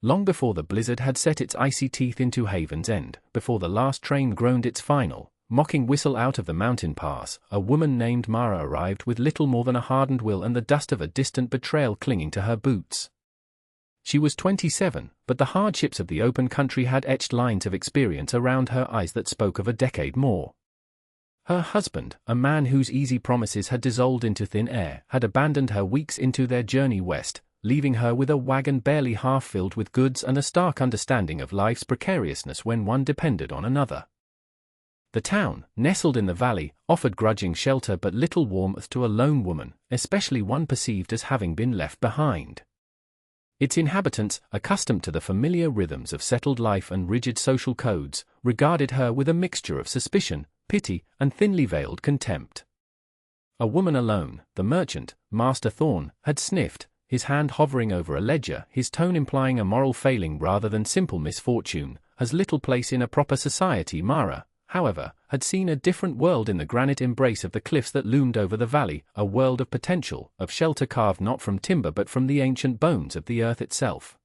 long before the blizzard had set its icy teeth into Haven's End, before the last train groaned its final, mocking whistle out of the mountain pass, a woman named Mara arrived with little more than a hardened will and the dust of a distant betrayal clinging to her boots. She was 27, but the hardships of the open country had etched lines of experience around her eyes that spoke of a decade more. Her husband, a man whose easy promises had dissolved into thin air, had abandoned her weeks into their journey west, leaving her with a wagon barely half filled with goods and a stark understanding of life's precariousness when one depended on another. The town, nestled in the valley, offered grudging shelter but little warmth to a lone woman, especially one perceived as having been left behind. Its inhabitants, accustomed to the familiar rhythms of settled life and rigid social codes, regarded her with a mixture of suspicion, pity, and thinly veiled contempt. A woman alone, the merchant, Master Thorne, had sniffed, his hand hovering over a ledger, his tone implying a moral failing rather than simple misfortune, has little place in a proper society. Mara, however, had seen a different world in the granite embrace of the cliffs that loomed over the valley, a world of potential, of shelter carved not from timber but from the ancient bones of the earth itself.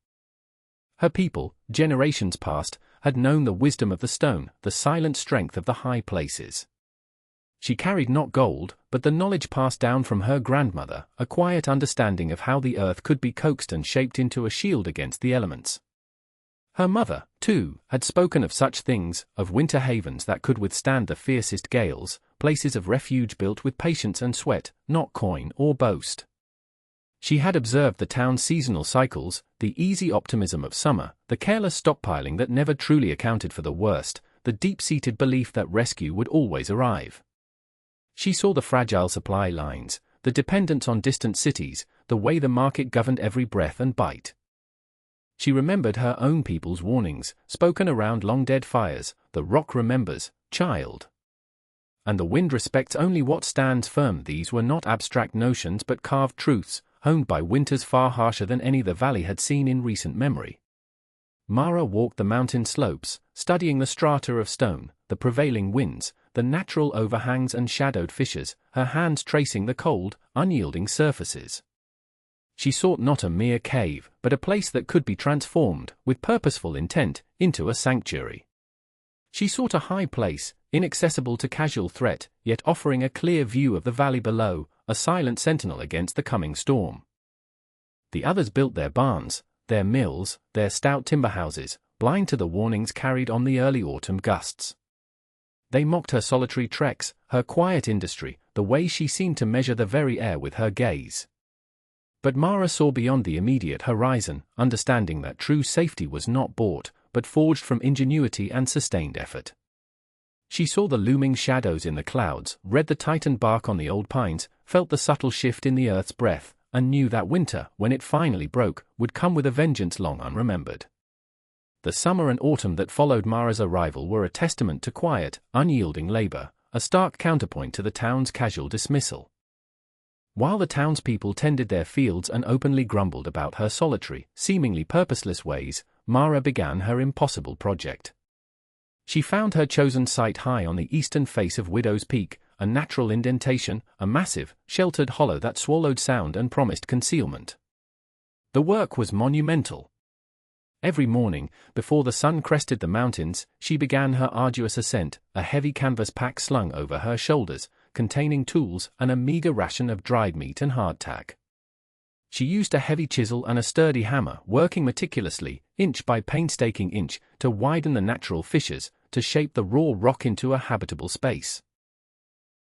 Her people, generations past, had known the wisdom of the stone, the silent strength of the high places. She carried not gold, but the knowledge passed down from her grandmother, a quiet understanding of how the earth could be coaxed and shaped into a shield against the elements. Her mother, too, had spoken of such things, of winter havens that could withstand the fiercest gales, places of refuge built with patience and sweat, not coin or boast. She had observed the town's seasonal cycles, the easy optimism of summer, the careless stockpiling that never truly accounted for the worst, the deep-seated belief that rescue would always arrive. She saw the fragile supply lines, the dependence on distant cities, the way the market governed every breath and bite. She remembered her own people's warnings, spoken around long-dead fires, the rock remembers, child. And the wind respects only what stands firm. These were not abstract notions but carved truths, honed by winters far harsher than any the valley had seen in recent memory. Mara walked the mountain slopes, studying the strata of stone, the prevailing winds, the natural overhangs and shadowed fissures, her hands tracing the cold, unyielding surfaces. She sought not a mere cave, but a place that could be transformed, with purposeful intent, into a sanctuary. She sought a high place, inaccessible to casual threat, yet offering a clear view of the valley below, a silent sentinel against the coming storm. The others built their barns, their mills, their stout timber houses, blind to the warnings carried on the early autumn gusts. They mocked her solitary treks, her quiet industry, the way she seemed to measure the very air with her gaze. But Mara saw beyond the immediate horizon, understanding that true safety was not bought, but forged from ingenuity and sustained effort. She saw the looming shadows in the clouds, read the tightened bark on the old pines, felt the subtle shift in the earth's breath, and knew that winter, when it finally broke, would come with a vengeance long unremembered. The summer and autumn that followed Mara's arrival were a testament to quiet, unyielding labor, a stark counterpoint to the town's casual dismissal. While the townspeople tended their fields and openly grumbled about her solitary, seemingly purposeless ways, Mara began her impossible project. She found her chosen site high on the eastern face of Widow's Peak, a natural indentation, a massive, sheltered hollow that swallowed sound and promised concealment. The work was monumental. Every morning, before the sun crested the mountains, she began her arduous ascent, a heavy canvas pack slung over her shoulders, containing tools and a meager ration of dried meat and hardtack. She used a heavy chisel and a sturdy hammer, working meticulously, inch by painstaking inch, to widen the natural fissures, to shape the raw rock into a habitable space.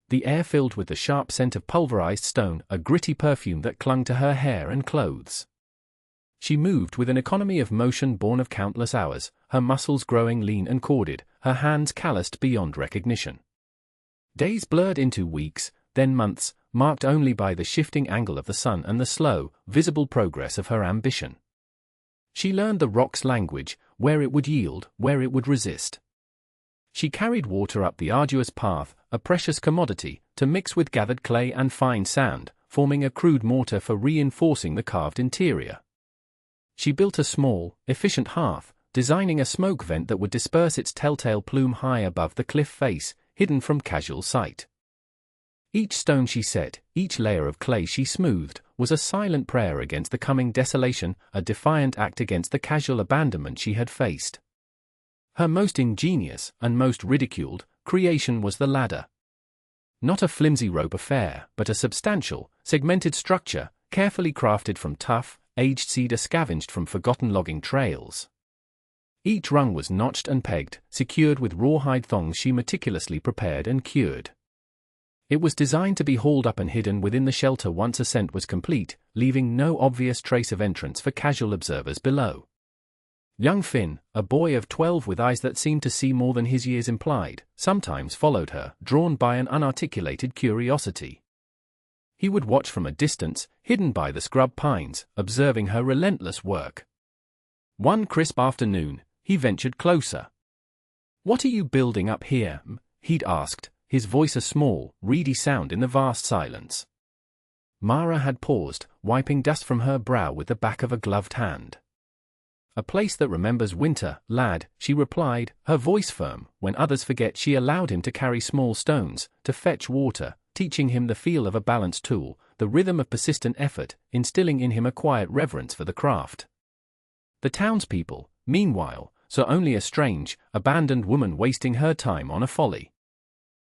The air filled with the sharp scent of pulverized stone, a gritty perfume that clung to her hair and clothes. She moved with an economy of motion born of countless hours, her muscles growing lean and corded, her hands calloused beyond recognition. Days blurred into weeks, then months, marked only by the shifting angle of the sun and the slow, visible progress of her ambition. She learned the rock's language, where it would yield, where it would resist. She carried water up the arduous path, a precious commodity, to mix with gathered clay and fine sand, forming a crude mortar for reinforcing the carved interior. She built a small, efficient hearth, designing a smoke vent that would disperse its telltale plume high above the cliff face, hidden from casual sight. Each stone she set, each layer of clay she smoothed, was a silent prayer against the coming desolation, a defiant act against the casual abandonment she had faced. Her most ingenious, and most ridiculed, creation was the ladder. Not a flimsy rope affair, but a substantial, segmented structure, carefully crafted from tough, aged cedar scavenged from forgotten logging trails. Each rung was notched and pegged, secured with rawhide thongs she meticulously prepared and cured. It was designed to be hauled up and hidden within the shelter once ascent was complete, leaving no obvious trace of entrance for casual observers below. Young Finn, a boy of 12 with eyes that seemed to see more than his years implied, sometimes followed her, drawn by an unarticulated curiosity. He would watch from a distance, hidden by the scrub pines, observing her relentless work. One crisp afternoon, he ventured closer. "What are you building up here?" he'd asked, his voice a small, reedy sound in the vast silence. Mara had paused, wiping dust from her brow with the back of a gloved hand. "A place that remembers winter, lad," she replied, her voice firm. When others forget, she allowed him to carry small stones, to fetch water, teaching him the feel of a balanced tool, the rhythm of persistent effort, instilling in him a quiet reverence for the craft. The townspeople, meanwhile, saw only a strange, abandoned woman wasting her time on a folly.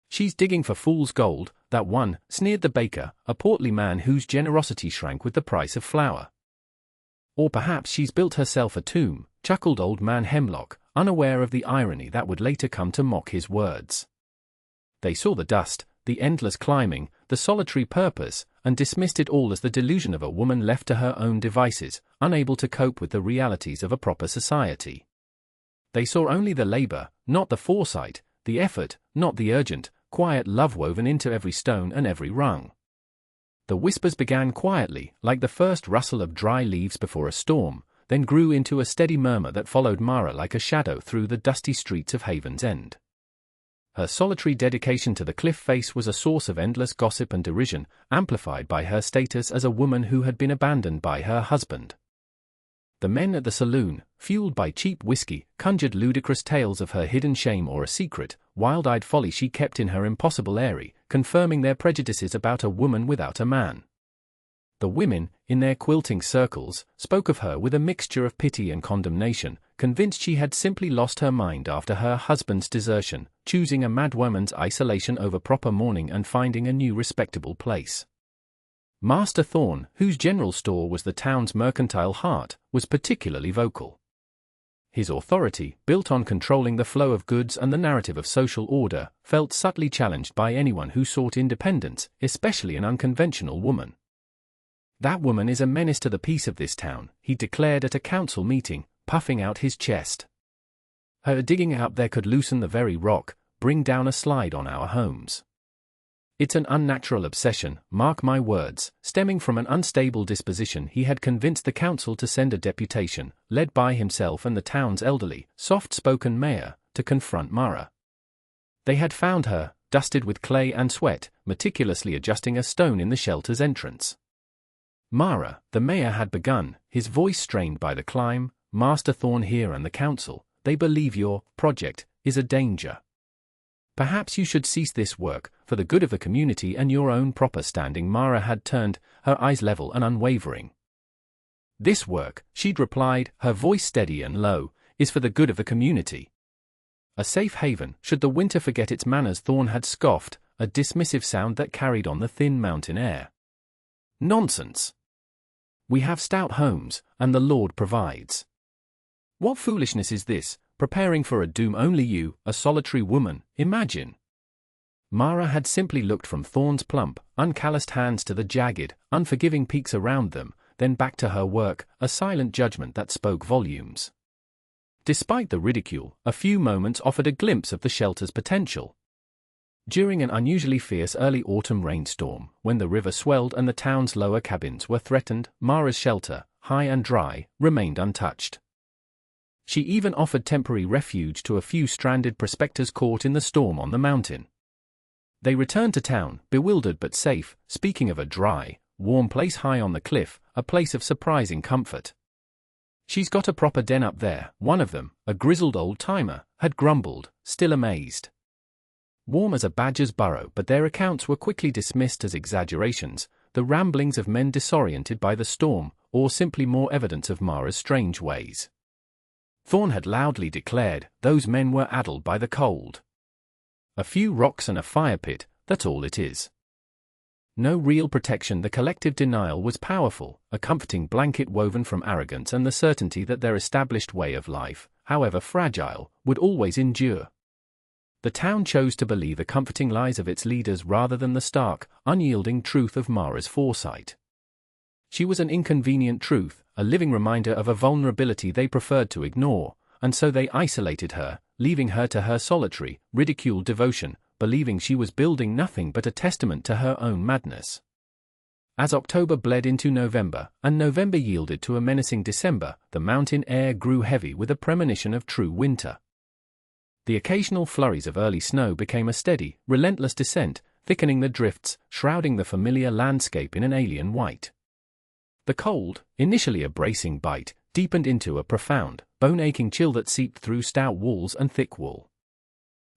"She's digging for fool's gold," that one, sneered the baker, a portly man whose generosity shrank with the price of flour. "Or perhaps she's built herself a tomb," chuckled old man Hemlock, unaware of the irony that would later come to mock his words. They saw the dust, the endless climbing, the solitary purpose, and dismissed it all as the delusion of a woman left to her own devices, unable to cope with the realities of a proper society. They saw only the labor, not the foresight, the effort, not the urgent, quiet love woven into every stone and every rung. The whispers began quietly, like the first rustle of dry leaves before a storm, then grew into a steady murmur that followed Mara like a shadow through the dusty streets of Haven's End. Her solitary dedication to the cliff face was a source of endless gossip and derision, amplified by her status as a woman who had been abandoned by her husband. The men at the saloon, fueled by cheap whiskey, conjured ludicrous tales of her hidden shame or a secret, wild-eyed folly she kept in her impossible eyrie, confirming their prejudices about a woman without a man. The women, in their quilting circles, spoke of her with a mixture of pity and condemnation, convinced she had simply lost her mind after her husband's desertion, choosing a madwoman's isolation over proper mourning and finding a new respectable place. Master Thorne, whose general store was the town's mercantile heart, was particularly vocal. His authority, built on controlling the flow of goods and the narrative of social order, felt subtly challenged by anyone who sought independence, especially an unconventional woman. "That woman is a menace to the peace of this town," he declared at a council meeting, puffing out his chest. "Her digging out there could loosen the very rock, bring down a slide on our homes. It's an unnatural obsession, mark my words." Stemming from an unstable disposition, he had convinced the council to send a deputation, led by himself and the town's elderly, soft-spoken mayor, to confront Mara. They had found her, dusted with clay and sweat, meticulously adjusting a stone in the shelter's entrance. "Mara," the mayor had begun, his voice strained by the climb, "Master Thorne here and the council, they believe your project is a danger. Perhaps you should cease this work, for the good of the community and your own proper standing." Mara had turned, her eyes level and unwavering. "This work," she'd replied, her voice steady and low, "is for the good of the community. A safe haven, should the winter forget its manners." Thorne had scoffed, a dismissive sound that carried on the thin mountain air. "Nonsense. We have stout homes, and the Lord provides. What foolishness is this, preparing for a doom only you, a solitary woman, imagine?" Mara had simply looked from Thorne's plump, uncalloused hands to the jagged, unforgiving peaks around them, then back to her work, a silent judgment that spoke volumes. Despite the ridicule, a few moments offered a glimpse of the shelter's potential. During an unusually fierce early autumn rainstorm, when the river swelled and the town's lower cabins were threatened, Mara's shelter, high and dry, remained untouched. She even offered temporary refuge to a few stranded prospectors caught in the storm on the mountain. They returned to town, bewildered but safe, speaking of a dry, warm place high on the cliff, a place of surprising comfort. "She's got a proper den up there," one of them, a grizzled old-timer, had grumbled, still amazed. warm as a badger's burrow, but their accounts were quickly dismissed as exaggerations, the ramblings of men disoriented by the storm, or simply more evidence of Mara's strange ways. Thorn had loudly declared, those men were addled by the cold. A few rocks and a fire pit, that's all it is. No real protection. The collective denial was powerful, a comforting blanket woven from arrogance and the certainty that their established way of life, however fragile, would always endure. The town chose to believe the comforting lies of its leaders rather than the stark, unyielding truth of Mara's foresight. She was an inconvenient truth, a living reminder of a vulnerability they preferred to ignore, and so they isolated her, leaving her to her solitary, ridiculed devotion, believing she was building nothing but a testament to her own madness. As October bled into November, and November yielded to a menacing December, the mountain air grew heavy with a premonition of true winter. The occasional flurries of early snow became a steady, relentless descent, thickening the drifts, shrouding the familiar landscape in an alien white. The cold, initially a bracing bite, deepened into a profound, bone-aching chill that seeped through stout walls and thick wool.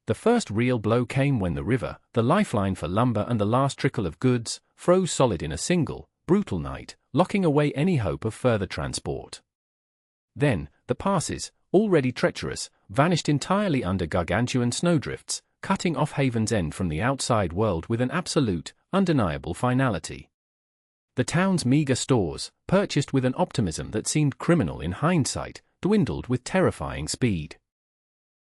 The first real blow came when the river, the lifeline for lumber and the last trickle of goods, froze solid in a single, brutal night, locking away any hope of further transport. Then, the passes, already treacherous, vanished entirely under gargantuan snowdrifts, cutting off Haven's End from the outside world with an absolute, undeniable finality. The town's meager stores, purchased with an optimism that seemed criminal in hindsight, dwindled with terrifying speed.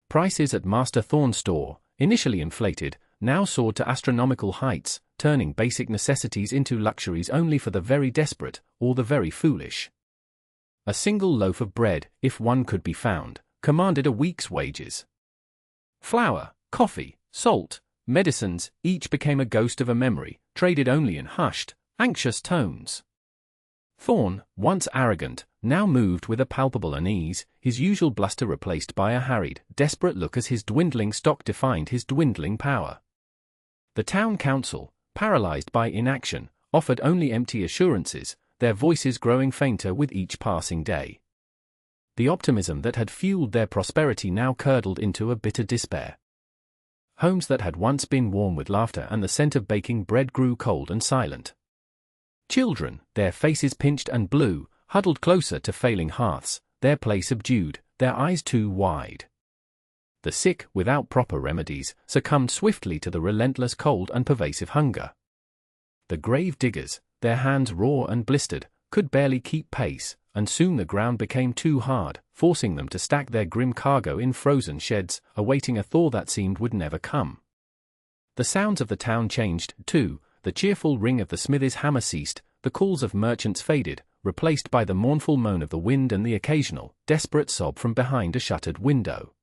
Prices at Master Thorn's store, initially inflated, now soared to astronomical heights, turning basic necessities into luxuries only for the very desperate, or the very foolish. A single loaf of bread, if one could be found, commanded a week's wages. Flour, coffee, salt, medicines, each became a ghost of a memory, traded only in hushed, anxious tones. Thorn, once arrogant, now moved with a palpable unease, his usual bluster replaced by a harried, desperate look as his dwindling stock defined his dwindling power. The town council, paralyzed by inaction, offered only empty assurances, their voices growing fainter with each passing day. The optimism that had fueled their prosperity now curdled into a bitter despair. Homes that had once been warm with laughter and the scent of baking bread grew cold and silent. Children, their faces pinched and blue, huddled closer to failing hearths, their play subdued, their eyes too wide. The sick, without proper remedies, succumbed swiftly to the relentless cold and pervasive hunger. The grave diggers, their hands raw and blistered, could barely keep pace, and soon the ground became too hard, forcing them to stack their grim cargo in frozen sheds, awaiting a thaw that seemed would never come. The sounds of the town changed, too. The cheerful ring of the smithy's hammer ceased, the calls of merchants faded, replaced by the mournful moan of the wind and the occasional, desperate sob from behind a shuttered window.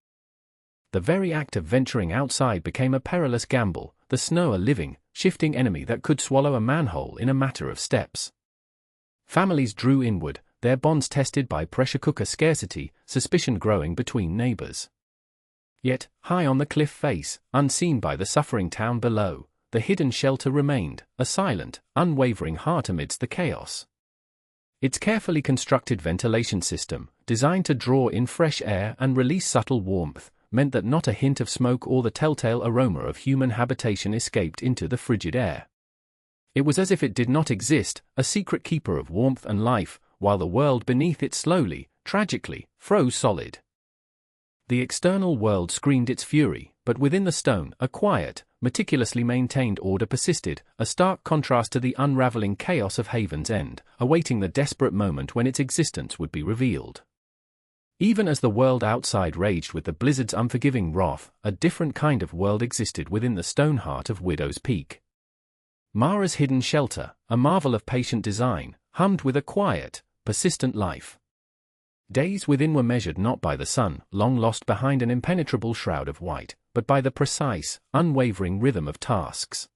The very act of venturing outside became a perilous gamble, the snow a living, shifting enemy that could swallow a manhole in a matter of steps. Families drew inward, their bonds tested by pressure cooker scarcity, suspicion growing between neighbors. Yet, high on the cliff face, unseen by the suffering town below, the hidden shelter remained, a silent, unwavering heart amidst the chaos. Its carefully constructed ventilation system, designed to draw in fresh air and release subtle warmth, meant that not a hint of smoke or the telltale aroma of human habitation escaped into the frigid air. It was as if it did not exist, a secret keeper of warmth and life, while the world beneath it slowly, tragically, froze solid. The external world screamed its fury, but within the stone, a quiet, meticulously maintained order persisted, a stark contrast to the unraveling chaos of Haven's End, awaiting the desperate moment when its existence would be revealed. Even as the world outside raged with the blizzard's unforgiving wrath, a different kind of world existed within the stone heart of Widow's Peak. Mara's hidden shelter, a marvel of patient design, hummed with a quiet, persistent life. Days within were measured not by the sun, long lost behind an impenetrable shroud of white, but by the precise, unwavering rhythm of tasks.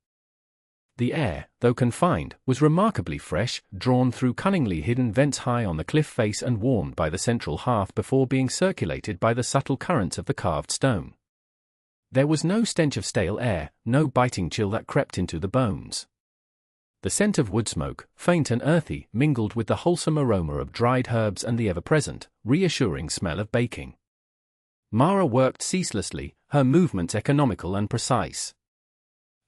The air, though confined, was remarkably fresh, drawn through cunningly hidden vents high on the cliff face and warmed by the central hearth before being circulated by the subtle currents of the carved stone. There was no stench of stale air, no biting chill that crept into the bones. The scent of wood smoke, faint and earthy, mingled with the wholesome aroma of dried herbs and the ever-present, reassuring smell of baking. Mara worked ceaselessly, her movements economical and precise.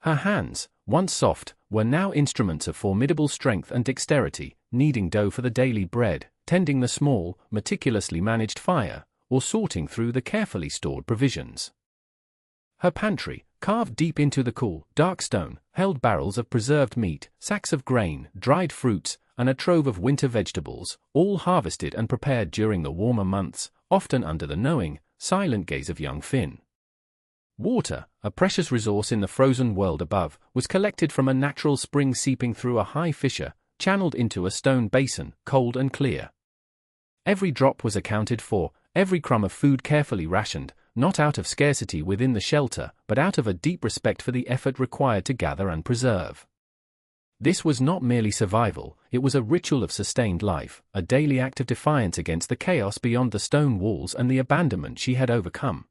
Her hands, once soft, were now instruments of formidable strength and dexterity, kneading dough for the daily bread, tending the small, meticulously managed fire, or sorting through the carefully stored provisions. Her pantry, carved deep into the cool, dark stone, held barrels of preserved meat, sacks of grain, dried fruits, and a trove of winter vegetables, all harvested and prepared during the warmer months, often under the knowing, silent gaze of young Finn. Water, a precious resource in the frozen world above, was collected from a natural spring seeping through a high fissure, channeled into a stone basin, cold and clear. Every drop was accounted for, every crumb of food carefully rationed, not out of scarcity within the shelter, but out of a deep respect for the effort required to gather and preserve. This was not merely survival, it was a ritual of sustained life, a daily act of defiance against the chaos beyond the stone walls and the abandonment she had overcome.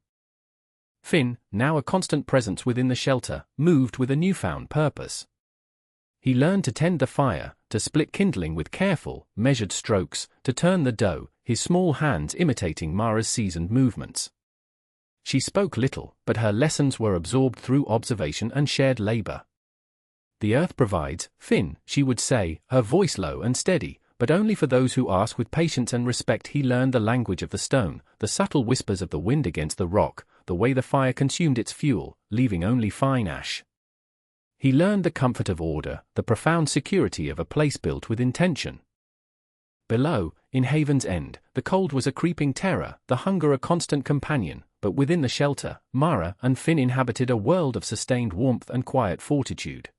Finn, now a constant presence within the shelter, moved with a newfound purpose. He learned to tend the fire, to split kindling with careful, measured strokes, to turn the dough, his small hands imitating Mara's seasoned movements. She spoke little, but her lessons were absorbed through observation and shared labor. "The earth provides, Finn," she would say, her voice low and steady, but only for those who ask with patience and respect. He learned the language of the stone, the subtle whispers of the wind against the rock, the way the fire consumed its fuel, leaving only fine ash. He learned the comfort of order, the profound security of a place built with intention. Below, in Haven's End, the cold was a creeping terror, the hunger a constant companion, but within the shelter, Mara and Finn inhabited a world of sustained warmth and quiet fortitude.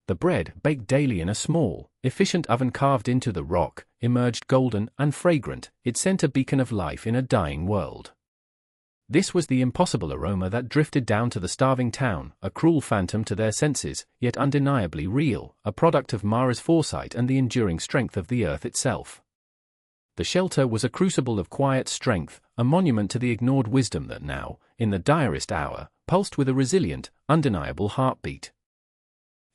The bread, baked daily in a small, efficient oven carved into the rock, emerged golden and fragrant, it sent a beacon of life in a dying world. This was the impossible aroma that drifted down to the starving town, a cruel phantom to their senses, yet undeniably real, a product of Mara's foresight and the enduring strength of the earth itself. The shelter was a crucible of quiet strength, a monument to the ignored wisdom that now, in the direst hour, pulsed with a resilient, undeniable heartbeat.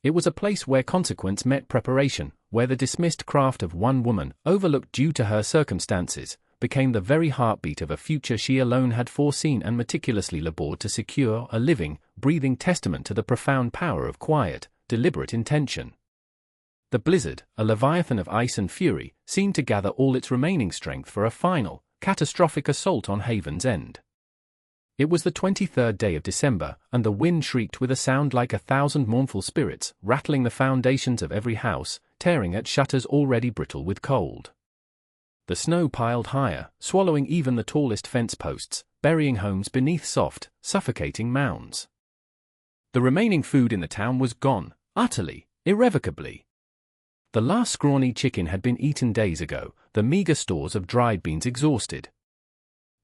It was a place where consequence met preparation, where the dismissed craft of one woman, overlooked due to her circumstances, became the very heartbeat of a future she alone had foreseen and meticulously labored to secure, a living, breathing testament to the profound power of quiet, deliberate intention. The blizzard, a leviathan of ice and fury, seemed to gather all its remaining strength for a final, catastrophic assault on Haven's End. It was the 23rd day of December, and the wind shrieked with a sound like 1,000 mournful spirits, rattling the foundations of every house, tearing at shutters already brittle with cold. The snow piled higher, swallowing even the tallest fence posts, burying homes beneath soft, suffocating mounds. The remaining food in the town was gone, utterly, irrevocably. The last scrawny chicken had been eaten days ago, the meager stores of dried beans exhausted.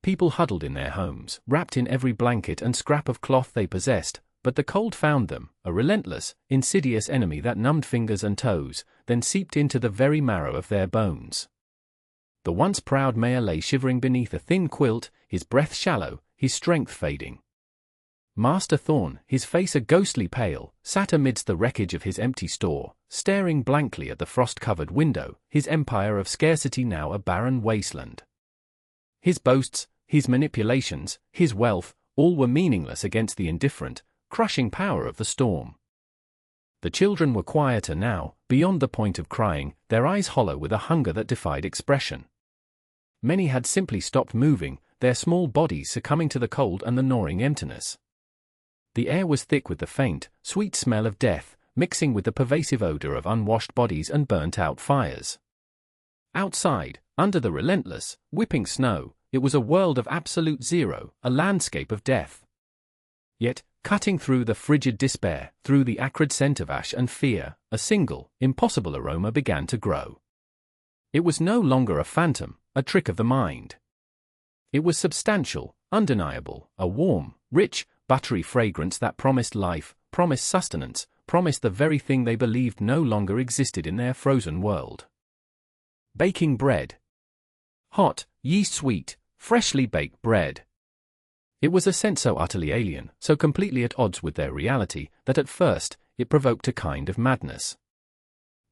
People huddled in their homes, wrapped in every blanket and scrap of cloth they possessed, but the cold found them, a relentless, insidious enemy that numbed fingers and toes, then seeped into the very marrow of their bones. The once proud mayor lay shivering beneath a thin quilt, his breath shallow, his strength fading. Master Thorn, his face a ghostly pale, sat amidst the wreckage of his empty store, staring blankly at the frost-covered window, his empire of scarcity now a barren wasteland. His boasts, his manipulations, his wealth, all were meaningless against the indifferent, crushing power of the storm. The children were quieter now, beyond the point of crying, their eyes hollow with a hunger that defied expression. Many had simply stopped moving, their small bodies succumbing to the cold and the gnawing emptiness. The air was thick with the faint, sweet smell of death, mixing with the pervasive odor of unwashed bodies and burnt-out fires. Outside, under the relentless, whipping snow, it was a world of absolute zero, a landscape of death. Yet, cutting through the frigid despair, through the acrid scent of ash and fear, a single, impossible aroma began to grow. It was no longer a phantom, a trick of the mind. It was substantial, undeniable, a warm, rich, buttery fragrance that promised life, promised sustenance, promised the very thing they believed no longer existed in their frozen world. Baking bread. Hot, yeast-sweet, freshly baked bread. It was a scent so utterly alien, so completely at odds with their reality, that at first, it provoked a kind of madness.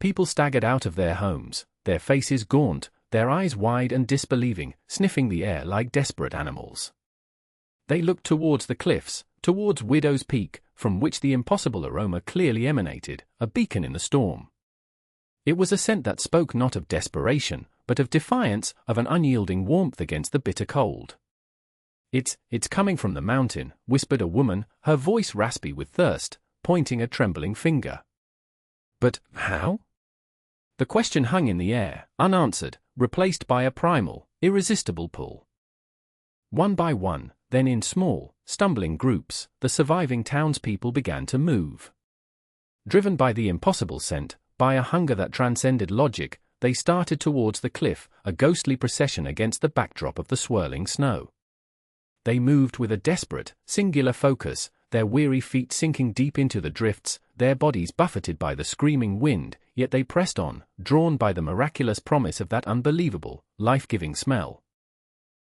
People staggered out of their homes, their faces gaunt, their eyes wide and disbelieving, sniffing the air like desperate animals. They looked towards the cliffs, towards Widow's Peak, from which the impossible aroma clearly emanated, a beacon in the storm. It was a scent that spoke not of desperation, but of defiance, of an unyielding warmth against the bitter cold. It's coming from the mountain," whispered a woman, her voice raspy with thirst, pointing a trembling finger. "But how?" The question hung in the air, unanswered, replaced by a primal, irresistible pull. One by one, then in small, stumbling groups, the surviving townspeople began to move. Driven by the impossible scent, by a hunger that transcended logic, they started towards the cliff, a ghostly procession against the backdrop of the swirling snow. They moved with a desperate, singular focus, their weary feet sinking deep into the drifts, their bodies buffeted by the screaming wind, yet they pressed on, drawn by the miraculous promise of that unbelievable, life-giving smell.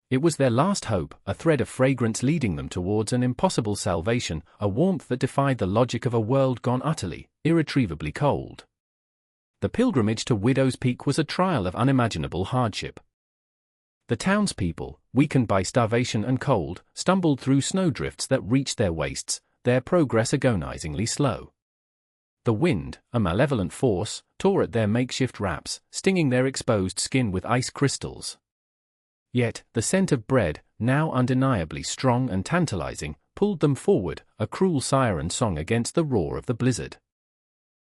It was their last hope, a thread of fragrance leading them towards an impossible salvation, a warmth that defied the logic of a world gone utterly, irretrievably cold. The pilgrimage to Widow's Peak was a trial of unimaginable hardship. The townspeople, weakened by starvation and cold, stumbled through snowdrifts that reached their waists, their progress agonizingly slow. The wind, a malevolent force, tore at their makeshift wraps, stinging their exposed skin with ice crystals. Yet, the scent of bread, now undeniably strong and tantalizing, pulled them forward, a cruel siren song against the roar of the blizzard.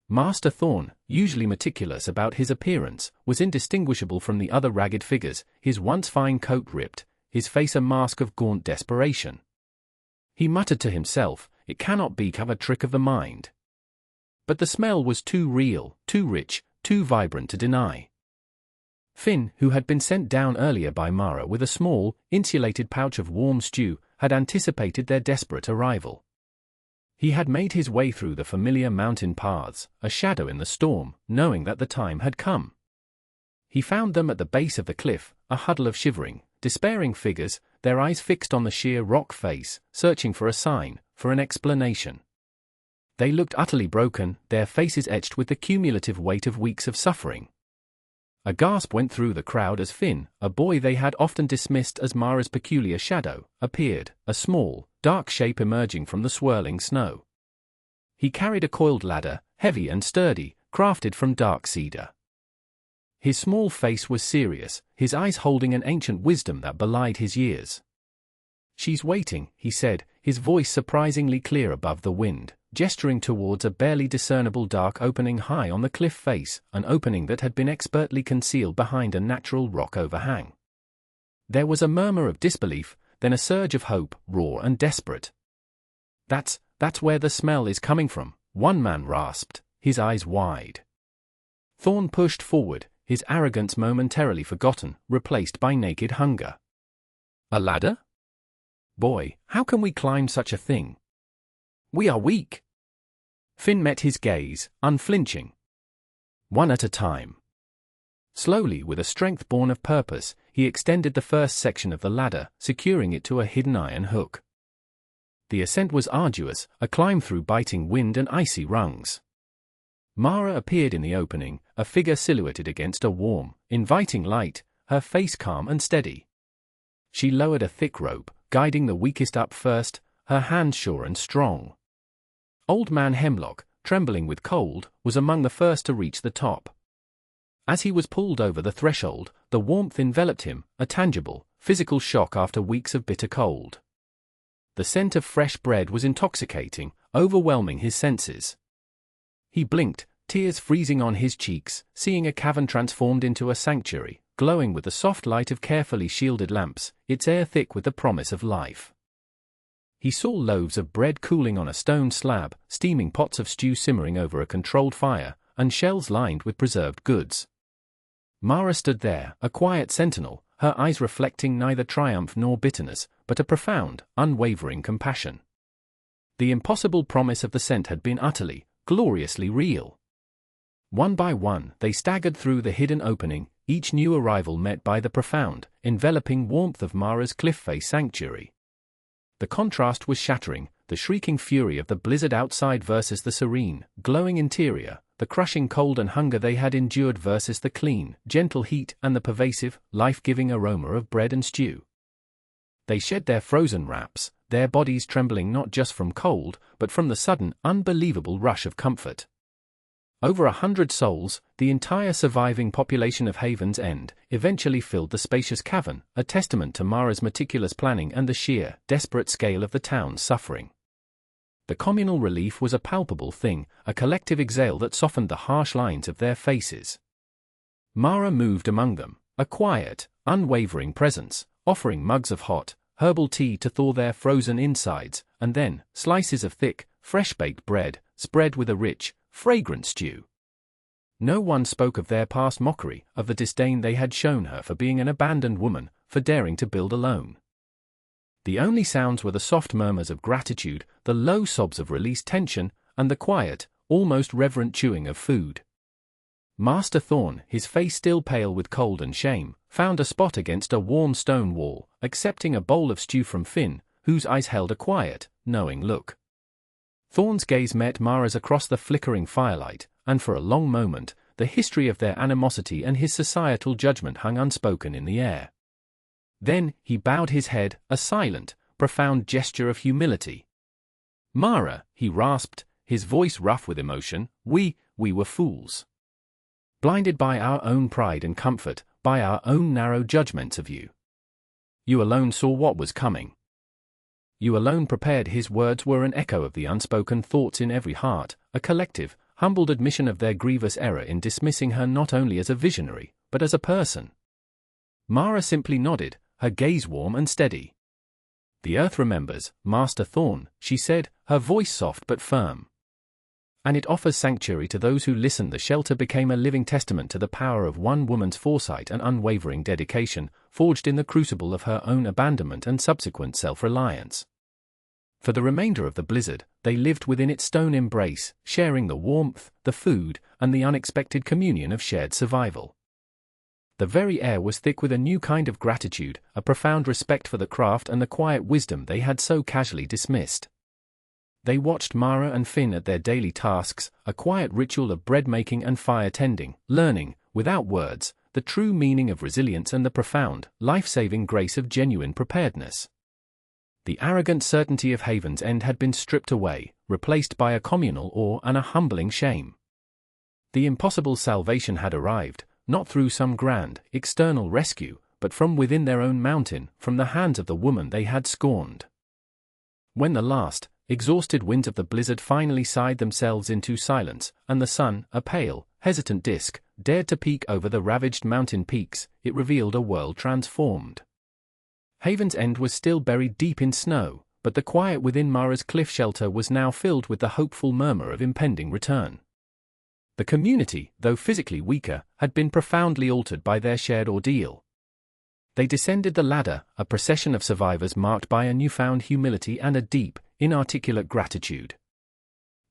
Master Thorn, usually meticulous about his appearance, was indistinguishable from the other ragged figures, his once fine coat ripped, his face a mask of gaunt desperation. He muttered to himself, "It cannot be a trick of the mind." But the smell was too real, too rich, too vibrant to deny. Finn, who had been sent down earlier by Mara with a small, insulated pouch of warm stew, had anticipated their desperate arrival. He had made his way through the familiar mountain paths, a shadow in the storm, knowing that the time had come. He found them at the base of the cliff, a huddle of shivering, despairing figures, their eyes fixed on the sheer rock face, searching for a sign, for an explanation. They looked utterly broken, their faces etched with the cumulative weight of weeks of suffering. A gasp went through the crowd as Finn, a boy they had often dismissed as Mara's peculiar shadow, appeared, a small, dark shape emerging from the swirling snow. He carried a coiled ladder, heavy and sturdy, crafted from dark cedar. His small face was serious, his eyes holding an ancient wisdom that belied his years. "She's waiting," he said, his voice surprisingly clear above the wind, gesturing towards a barely discernible dark opening high on the cliff face, an opening that had been expertly concealed behind a natural rock overhang. There was a murmur of disbelief, then a surge of hope, raw and desperate. That's where the smell is coming from," one man rasped, his eyes wide. Thorn pushed forward, his arrogance momentarily forgotten, replaced by naked hunger. "A ladder? Boy, how can we climb such a thing? We are weak." Finn met his gaze, unflinching. "One at a time." Slowly, with a strength born of purpose, he extended the first section of the ladder, securing it to a hidden iron hook. The ascent was arduous, a climb through biting wind and icy rungs. Mara appeared in the opening, a figure silhouetted against a warm, inviting light, her face calm and steady. She lowered a thick rope, guiding the weakest up first, her hands sure and strong. Old Man Hemlock, trembling with cold, was among the first to reach the top. As he was pulled over the threshold, the warmth enveloped him, a tangible, physical shock after weeks of bitter cold. The scent of fresh bread was intoxicating, overwhelming his senses. He blinked, tears freezing on his cheeks, seeing a cavern transformed into a sanctuary, glowing with the soft light of carefully shielded lamps, its air thick with the promise of life. He saw loaves of bread cooling on a stone slab, steaming pots of stew simmering over a controlled fire, and shelves lined with preserved goods. Mara stood there, a quiet sentinel, her eyes reflecting neither triumph nor bitterness, but a profound, unwavering compassion. The impossible promise of the scent had been utterly, gloriously real. One by one, they staggered through the hidden opening, each new arrival met by the profound, enveloping warmth of Mara's cliff-face sanctuary. The contrast was shattering, the shrieking fury of the blizzard outside versus the serene, glowing interior, the crushing cold and hunger they had endured versus the clean, gentle heat and the pervasive, life-giving aroma of bread and stew. They shed their frozen wraps, their bodies trembling not just from cold, but from the sudden, unbelievable rush of comfort. Over 100 souls, the entire surviving population of Haven's End, eventually filled the spacious cavern, a testament to Mara's meticulous planning and the sheer, desperate scale of the town's suffering. The communal relief was a palpable thing, a collective exhale that softened the harsh lines of their faces. Mara moved among them, a quiet, unwavering presence, offering mugs of hot, herbal tea to thaw their frozen insides, and then slices of thick, fresh-baked bread, spread with a rich, fragrant stew. No one spoke of their past mockery, of the disdain they had shown her for being an abandoned woman, for daring to build alone. The only sounds were the soft murmurs of gratitude, the low sobs of released tension, and the quiet, almost reverent chewing of food. Master Thorn, his face still pale with cold and shame, found a spot against a warm stone wall, accepting a bowl of stew from Finn, whose eyes held a quiet, knowing look. Thorn's gaze met Mara's across the flickering firelight, and for a long moment, the history of their animosity and his societal judgment hung unspoken in the air. Then, he bowed his head, a silent, profound gesture of humility. "Mara," he rasped, his voice rough with emotion, we were fools. Blinded by our own pride and comfort, by our own narrow judgments of you. You alone saw what was coming. You alone prepared. His words were an echo of the unspoken thoughts in every heart, a collective, humbled admission of their grievous error in dismissing her not only as a visionary, but as a person. Mara simply nodded, her gaze warm and steady. "The earth remembers, Master Thorn," she said, her voice soft but firm. "And it offers sanctuary to those who listen." The shelter became a living testament to the power of one woman's foresight and unwavering dedication, forged in the crucible of her own abandonment and subsequent self-reliance. For the remainder of the blizzard, they lived within its stone embrace, sharing the warmth, the food, and the unexpected communion of shared survival. The very air was thick with a new kind of gratitude, a profound respect for the craft and the quiet wisdom they had so casually dismissed. They watched Mara and Finn at their daily tasks, a quiet ritual of bread-making and fire-tending, learning, without words, the true meaning of resilience and the profound, life-saving grace of genuine preparedness. The arrogant certainty of Haven's End had been stripped away, replaced by a communal awe and a humbling shame. The impossible salvation had arrived, not through some grand, external rescue, but from within their own mountain, from the hands of the woman they had scorned. When the last, exhausted winds of the blizzard finally sighed themselves into silence, and the sun, a pale, hesitant disk, dared to peek over the ravaged mountain peaks, it revealed a world transformed. Haven's End was still buried deep in snow, but the quiet within Mara's cliff shelter was now filled with the hopeful murmur of impending return. The community, though physically weaker, had been profoundly altered by their shared ordeal. They descended the ladder, a procession of survivors marked by a newfound humility and a deep, inarticulate gratitude.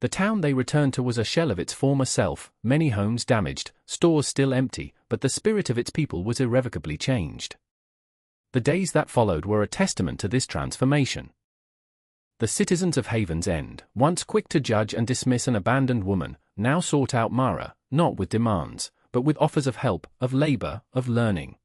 The town they returned to was a shell of its former self, many homes damaged, stores still empty, but the spirit of its people was irrevocably changed. The days that followed were a testament to this transformation. The citizens of Haven's End, once quick to judge and dismiss an abandoned woman, now sought out Mara, not with demands, but with offers of help, of labor, of learning.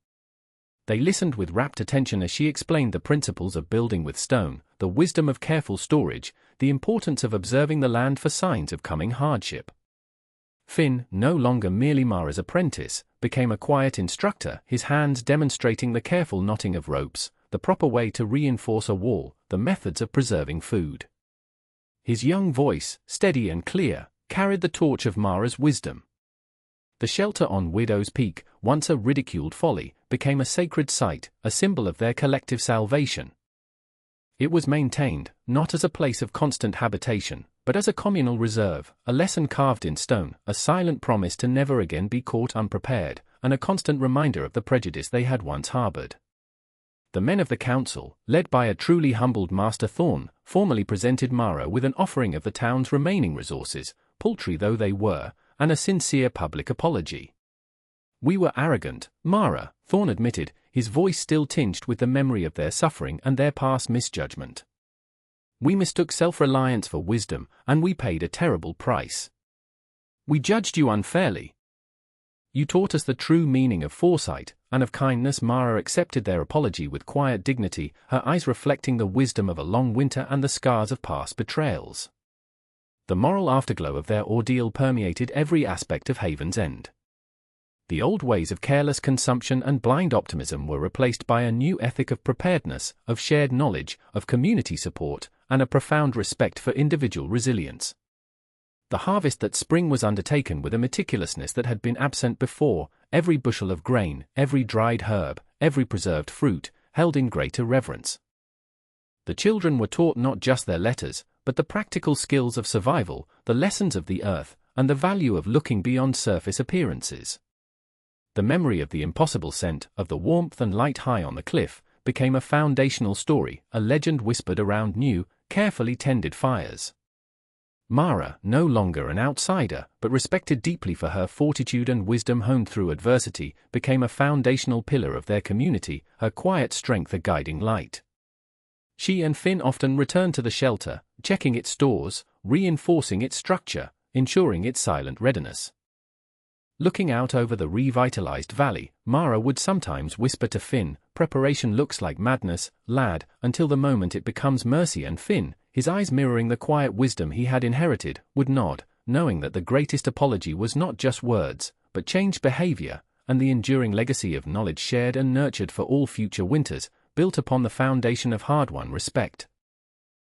They listened with rapt attention as she explained the principles of building with stone, the wisdom of careful storage, the importance of observing the land for signs of coming hardship. Finn, no longer merely Mara's apprentice, became a quiet instructor, his hands demonstrating the careful knotting of ropes, the proper way to reinforce a wall, the methods of preserving food. His young voice, steady and clear, carried the torch of Mara's wisdom. The shelter on Widow's Peak, once a ridiculed folly, became a sacred site, a symbol of their collective salvation. It was maintained, not as a place of constant habitation, but as a communal reserve, a lesson carved in stone, a silent promise to never again be caught unprepared, and a constant reminder of the prejudice they had once harbored. The men of the council, led by a truly humbled Master Thorn, formally presented Mara with an offering of the town's remaining resources, paltry though they were, and a sincere public apology. "We were arrogant, Mara," Thorn admitted, his voice still tinged with the memory of their suffering and their past misjudgment. "We mistook self-reliance for wisdom, and we paid a terrible price. We judged you unfairly. You taught us the true meaning of foresight, and of kindness. Mara accepted their apology with quiet dignity, her eyes reflecting the wisdom of a long winter and the scars of past betrayals. The moral afterglow of their ordeal permeated every aspect of Haven's End. The old ways of careless consumption and blind optimism were replaced by a new ethic of preparedness, of shared knowledge, of community support, and a profound respect for individual resilience. The harvest that spring was undertaken with a meticulousness that had been absent before, every bushel of grain, every dried herb, every preserved fruit, held in greater reverence. The children were taught not just their letters, but the practical skills of survival, the lessons of the earth, and the value of looking beyond surface appearances. The memory of the impossible scent, of the warmth and light high on the cliff, became a foundational story, a legend whispered around new, carefully tended fires. Mara, no longer an outsider, but respected deeply for her fortitude and wisdom honed through adversity, became a foundational pillar of their community, her quiet strength a guiding light. She and Finn often returned to the shelter, checking its stores, reinforcing its structure, ensuring its silent readiness. Looking out over the revitalized valley, Mara would sometimes whisper to Finn, "Preparation looks like madness, lad, until the moment it becomes mercy." And Finn, his eyes mirroring the quiet wisdom he had inherited, would nod, knowing that the greatest apology was not just words, but changed behavior, and the enduring legacy of knowledge shared and nurtured for all future winters, built upon the foundation of hard-won respect.